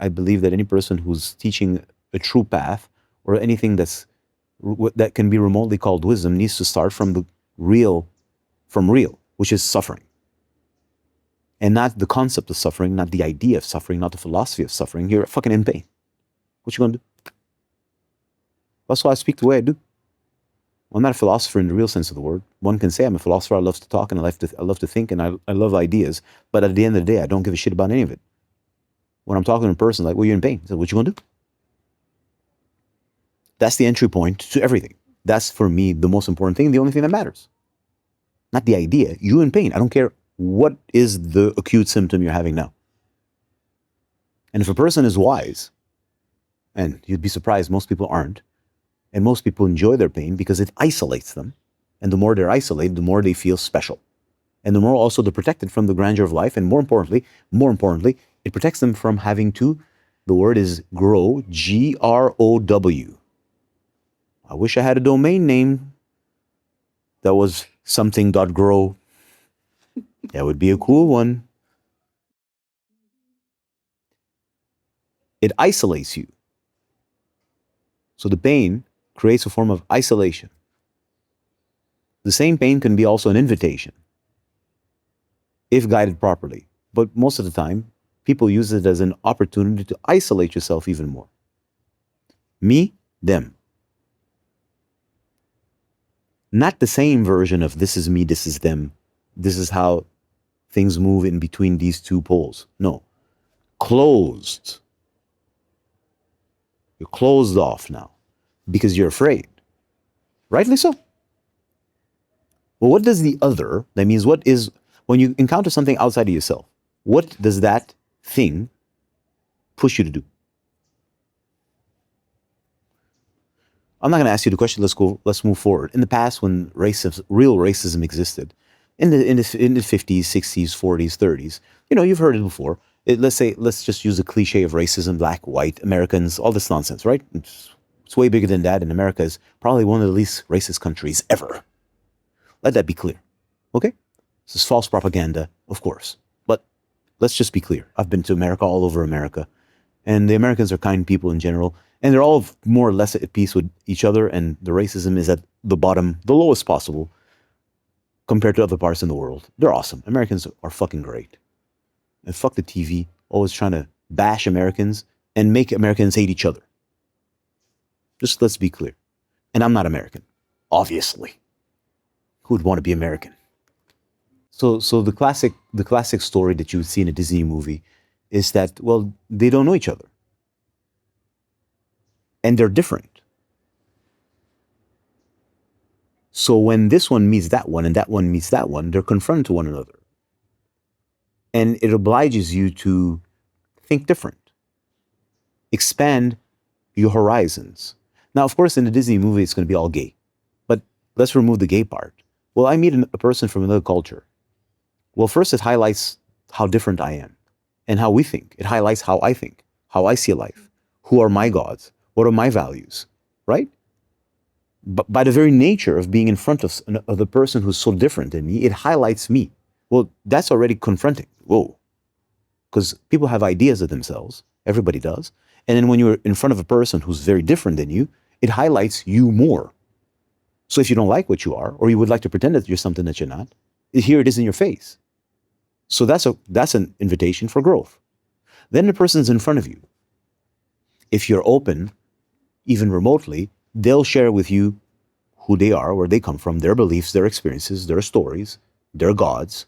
I believe that any person who's teaching a true path or anything that can be remotely called wisdom needs to start from the real, which is suffering. And not the concept of suffering, not the idea of suffering, not the philosophy of suffering. You're fucking in pain. What you gonna do? That's why I speak the way I do. I'm not a philosopher in the real sense of the word. One can say I'm a philosopher. I love to talk and I love to think and I love ideas. But at the end of the day, I don't give a shit about any of it. When I'm talking to a person, like, well, you're in pain. I said, what you gonna do? That's the entry point to everything. That's, for me, the most important thing, the only thing that matters. Not the idea. You in pain. I don't care what is the acute symptom you're having now. And if a person is wise, and you'd be surprised, most people aren't, and most people enjoy their pain because it isolates them. And the more they're isolated, the more they feel special. And the more also they're protected from the grandeur of life. And more importantly, it protects them from having to, the word is grow, Grow. I wish I had a domain name that was something.grow. That would be a cool one. It isolates you. So the pain creates a form of isolation. The same pain can be also an invitation, if guided properly. But most of the time, people use it as an opportunity to isolate yourself even more. Me, them. Not the same version of this is me, this is them. This is how things move in between these two poles. No. Closed. You're closed off now because you're afraid. Rightly so. Well, what does the other, that means what is, when you encounter something outside of yourself, what does that thing push you to do? I'm not going to ask you the question. Let's move forward. In the past, when real racism existed, in the 50s, 60s, 40s, 30s, you've heard it before. Let's just use the cliche of racism, black, white, Americans, all this nonsense, right? It's way bigger than that, and America is probably one of the least racist countries ever. Let that be clear, okay? This is false propaganda, of course, but let's just be clear. I've been to America, all over America, and the Americans are kind people in general, and they're all more or less at peace with each other, and the racism is at the bottom, the lowest possible, compared to other parts in the world. They're awesome. Americans are fucking great. And fuck the TV, always trying to bash Americans and make Americans hate each other. Just let's be clear. And I'm not American, obviously. Who would want to be American? So the classic story that you would see in a Disney movie is that, well, they don't know each other. And they're different. So when this one meets that one and that one meets that one, they're confronted to one another. And it obliges you to think different. Expand your horizons. Now, of course, in the Disney movie, it's going to be all gay. But let's remove the gay part. Well, I meet a person from another culture. Well, first it highlights how different I am and how we think. It highlights how I think, how I see life. Who are my gods? What are my values? Right? But by the very nature of being in front of the person who's so different than me, it highlights me. Well, that's already confronting. Whoa. Because people have ideas of themselves. Everybody does. And then when you're in front of a person who's very different than you, it highlights you more. So if you don't like what you are, or you would like to pretend that you're something that you're not, here it is in your face. So that's an invitation for growth. Then the person's in front of you. If you're open, even remotely, they'll share with you who they are, where they come from, their beliefs, their experiences, their stories, their gods,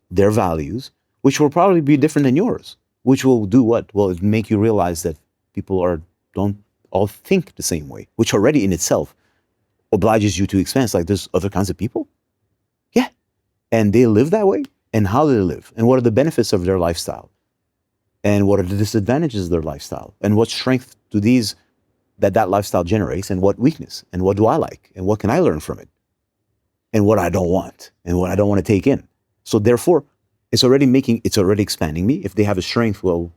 their values, which will probably be different than yours, which will do what? Well, it make you realize that people don't all think the same way, which already in itself obliges you to expand. It's like there's other kinds of people. Yeah. And they live that way. And how do they live? And what are the benefits of their lifestyle? And what are the disadvantages of their lifestyle? And what strength do that lifestyle generates, and what weakness? And what do I like? And what can I learn from it? And what I don't want, and what I don't want to take in. So therefore, it's already expanding me. If they have a strength, well,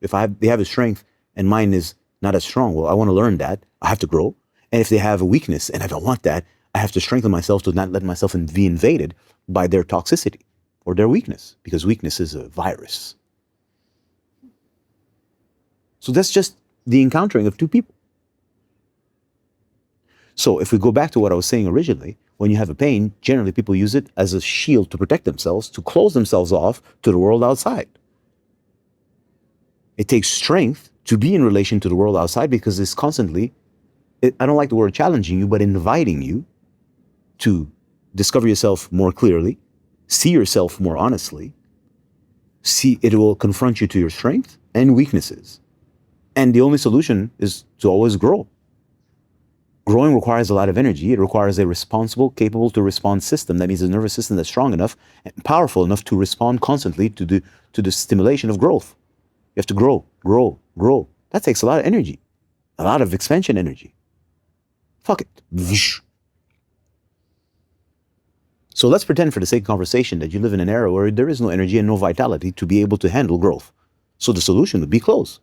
they have a strength and mine is not as strong, well, I want to learn that. I have to grow. And if they have a weakness and I don't want that, I have to strengthen myself to not let myself be invaded by their toxicity or their weakness, because weakness is a virus. So that's just the encountering of two people. So if we go back to what I was saying originally, when you have a pain, generally people use it as a shield to protect themselves, to close themselves off to the world outside. It takes strength to be in relation to the world outside because it's constantly, I don't like the word challenging you, but inviting you to discover yourself more clearly, see yourself more honestly, it will confront you to your strengths and weaknesses. And the only solution is to always grow. Growing requires a lot of energy. It requires a responsible, capable to respond system. That means a nervous system that's strong enough and powerful enough to respond constantly to the stimulation of growth. You have to grow, grow, grow. That takes a lot of energy, a lot of expansion energy. Fuck it. So let's pretend for the sake of conversation that you live in an era where there is no energy and no vitality to be able to handle growth. So the solution would be close.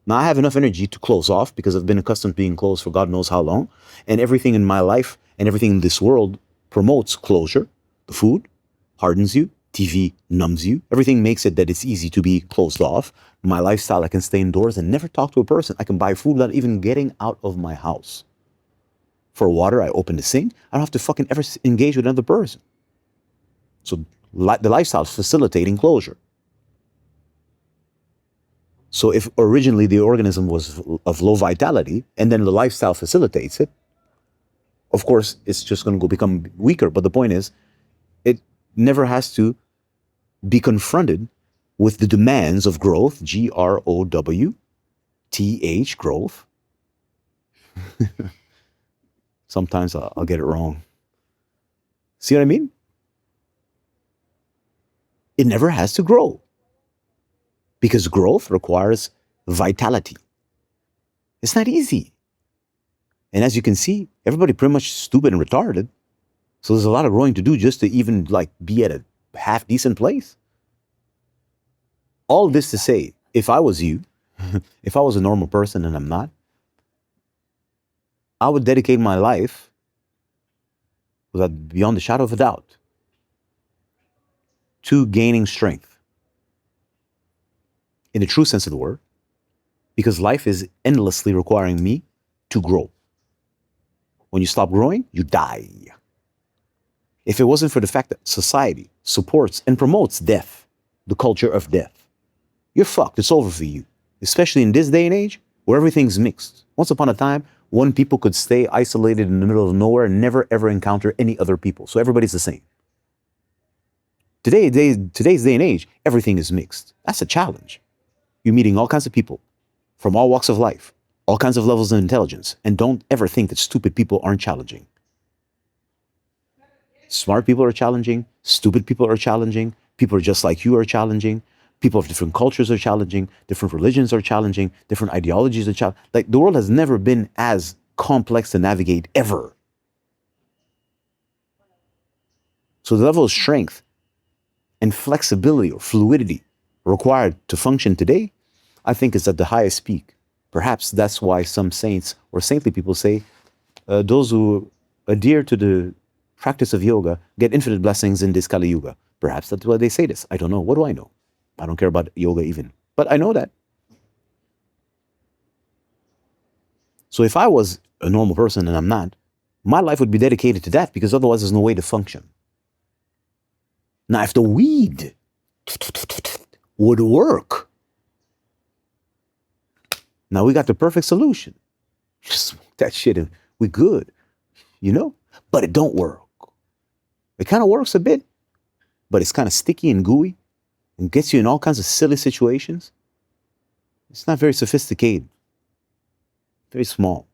Now I have enough energy to close off because I've been accustomed to being closed for God knows how long. And everything in my life and everything in this world promotes closure. The food hardens you. TV numbs you. Everything makes it that it's easy to be closed off. My lifestyle, I can stay indoors and never talk to a person. I can buy food without even getting out of my house. For water, I open the sink. I don't have to fucking ever engage with another person. So the lifestyle is facilitating closure. So if originally the organism was of low vitality and then the lifestyle facilitates it, of course, it's just going to become weaker. But the point is, it never has to be confronted with the demands of growth, GROWTH, growth. Sometimes I'll get it wrong. See what I mean? It never has to grow. Because growth requires vitality. It's not easy. And as you can see, everybody pretty much stupid and retarded. So there's a lot of growing to do just to even be at a half decent place. All this to say, if I was you, if I was a normal person and I'm not, I would dedicate my life, without beyond the shadow of a doubt, to gaining strength. In the true sense of the word, because life is endlessly requiring me to grow. When you stop growing, you die. If it wasn't for the fact that society supports and promotes death, the culture of death, you're fucked. It's over for you. Especially in this day and age where everything's mixed. Once upon a time, one people could stay isolated in the middle of nowhere and never ever encounter any other people. So everybody's the same. Today's day and age, everything is mixed. That's a challenge. You're meeting all kinds of people from all walks of life, all kinds of levels of intelligence, and don't ever think that stupid people aren't challenging. Smart people are challenging, stupid people are challenging, people are just like you are challenging, people of different cultures are challenging, different religions are challenging, different ideologies are challenging. The world has never been as complex to navigate ever. So the level of strength and flexibility or fluidity required to function today, I think is at the highest peak. Perhaps that's why some saints or saintly people say those who adhere to the practice of yoga get infinite blessings in this Kali Yuga. Perhaps that's why they say this. I don't know. What do I know? I don't care about yoga even. But I know that. So if I was a normal person and I'm not, my life would be dedicated to that because otherwise there's no way to function. Now, if the weed would work, now we got the perfect solution. Just smoke that shit and we good, But it don't work. It kind of works a bit, but it's kind of sticky and gooey and gets you in all kinds of silly situations. It's not very sophisticated, very small.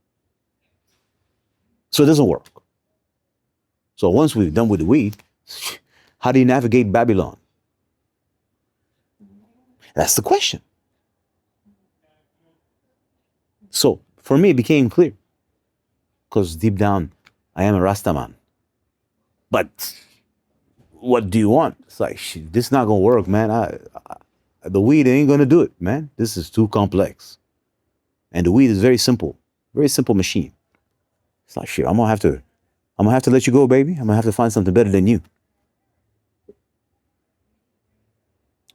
So it doesn't work. So once we're done with the weed, how do you navigate Babylon? That's the question. So for me, it became clear because deep down, I am a Rastaman. But what do you want? It's like, shit, this is not going to work, man. The weed ain't going to do it, man. This is too complex. And the weed is very simple machine. It's like, shit, I'm going to have to let you go, baby. I'm going to have to find something better than you.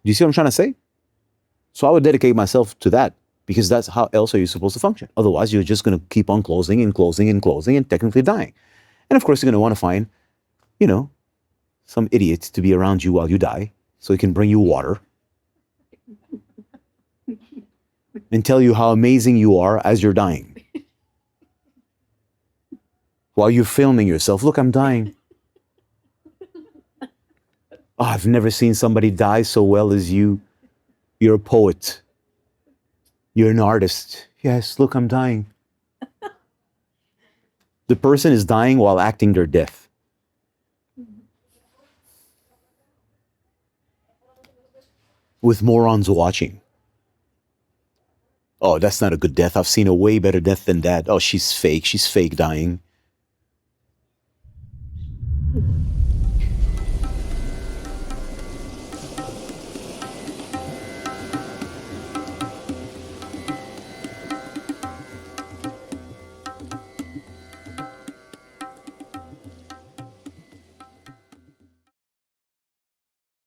Do you see what I'm trying to say? So I would dedicate myself to that because that's how else are you supposed to function. Otherwise, you're just going to keep on closing and closing and closing and technically dying. And of course, you're going to want to find, you know, some idiot to be around you while you die so he can bring you water and tell you how amazing you are as you're dying. While you're filming yourself, look, I'm dying. Oh, I've never seen somebody die so well as you. You're a poet. You're an artist. Yes, look, I'm dying. The person is dying while acting their death. With morons watching. Oh, that's not a good death. I've seen a way better death than that. Oh, she's fake. She's fake dying.